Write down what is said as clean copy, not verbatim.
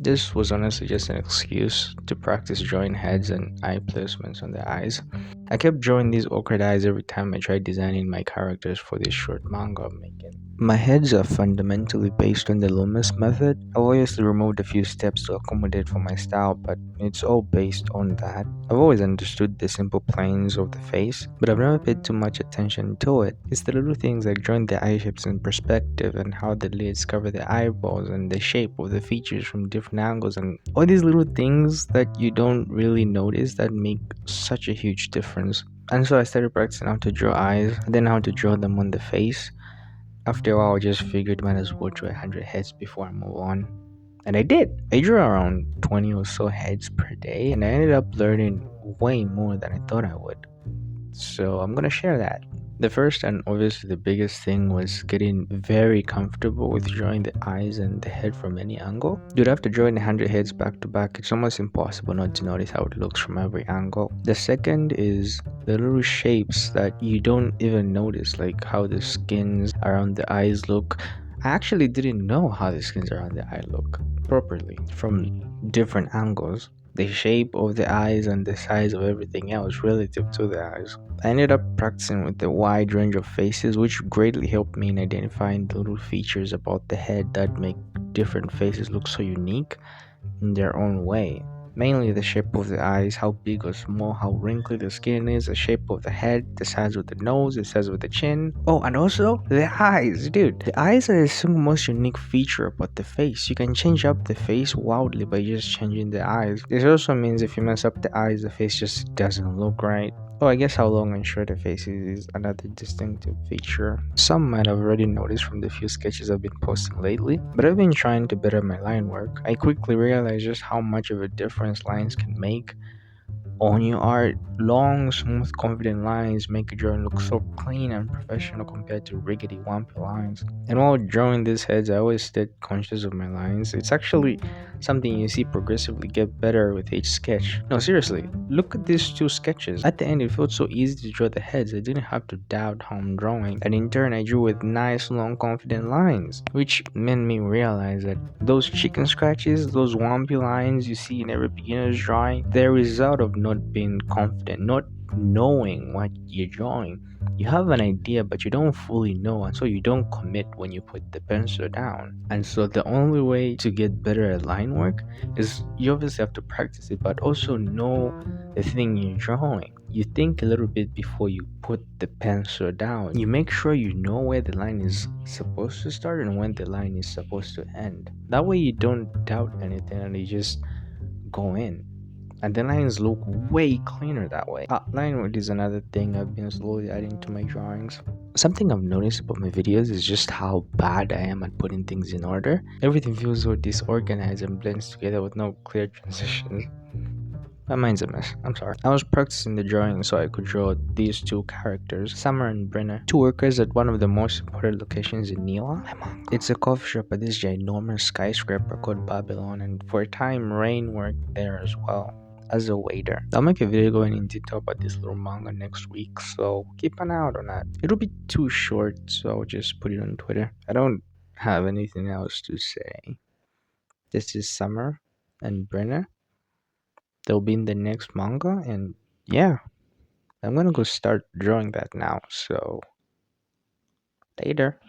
This was honestly just an excuse to practice drawing heads and eye placements on the eyes. I kept drawing these awkward eyes every time I tried designing my characters for this short manga I'm making. My heads are fundamentally based on the Loomis method. I've obviously removed a few steps to accommodate for my style, but it's all based on that. I've always understood the simple planes of the face, but I've never paid too much attention to it. It's the little things like drawing the eye shapes in perspective and how the lids cover the eyeballs and the shape of the features from different angles and all these little things that you don't really notice that make such a huge difference. And so I started practicing how to draw eyes, then how to draw them on the face. After a while, I just figured might as well draw 100 heads before I move on. And I did. I drew around 20 or so heads per day, and I ended up learning way more than I thought I would. So I'm gonna share that. The first and obviously the biggest thing was getting very comfortable with drawing the eyes and the head from any angle. You'd have to draw in 100 heads back to back. It's almost impossible not to notice how it looks from every angle. The second is the little shapes that you don't even notice, like how the skins around the eyes look. I actually didn't know how the skins around the eye look properly from different angles. The shape of the eyes and the size of everything else relative to the eyes. I ended up practicing with a wide range of faces, which greatly helped me in identifying the little features about the head that make different faces look so unique in their own way. Mainly the shape of the eyes, how big or small, how wrinkly the skin is, the shape of the head, the size of the nose, the size of the chin. Oh, and also the eyes, dude. The eyes are the single most unique feature about the face. You can change up the face wildly by just changing the eyes. This also means if you mess up the eyes, the face just doesn't look right. Oh, I guess how long and short the face is another distinctive feature. Some might have already noticed from the few sketches I've been posting lately, but I've been trying to better my line work. I quickly realized just how much of a difference lines can make on your art. Long, smooth, confident lines make a drawing look so clean and professional compared to rickety, wampy lines. And while drawing these heads, I always stayed conscious of my lines. It's actually something you see progressively get better with each sketch. No, seriously, look at these two sketches. At the end, it felt so easy to draw the heads. I didn't have to doubt how I'm drawing. And in turn, I drew with nice, long, confident lines, which made me realize that those chicken scratches, those wampy lines you see in every beginner's drawing, they're a result of not being confident, not knowing what you're drawing. You have an idea, but you don't fully know, and so you don't commit when you put the pencil down. And so the only way to get better at line work is you obviously have to practice it, but also know the thing you're drawing. You think a little bit before you put the pencil down. You make sure you know where the line is supposed to start and when the line is supposed to end. That way you don't doubt anything and you just go in. And the lines look way cleaner that way. Line work is another thing I've been slowly adding to my drawings. Something I've noticed about my videos is just how bad I am at putting things in order. Everything feels so disorganized and blends together with no clear transitions. My mind's a mess. I'm sorry. I was practicing the drawing so I could draw these two characters, Summer and Brenna, two workers at one of the most important locations in Neon. It's a coffee shop at this ginormous skyscraper called Babylon, and for a time, Rain worked there as well as a waiter. I'll make a video going in detail about this little manga next week, so keep an eye out on that. It'll be too short, so I'll just put it on Twitter. I don't have anything else to say. This is Summer and Brenna. They'll be in the next manga, and yeah, I'm gonna go start drawing that now. So later.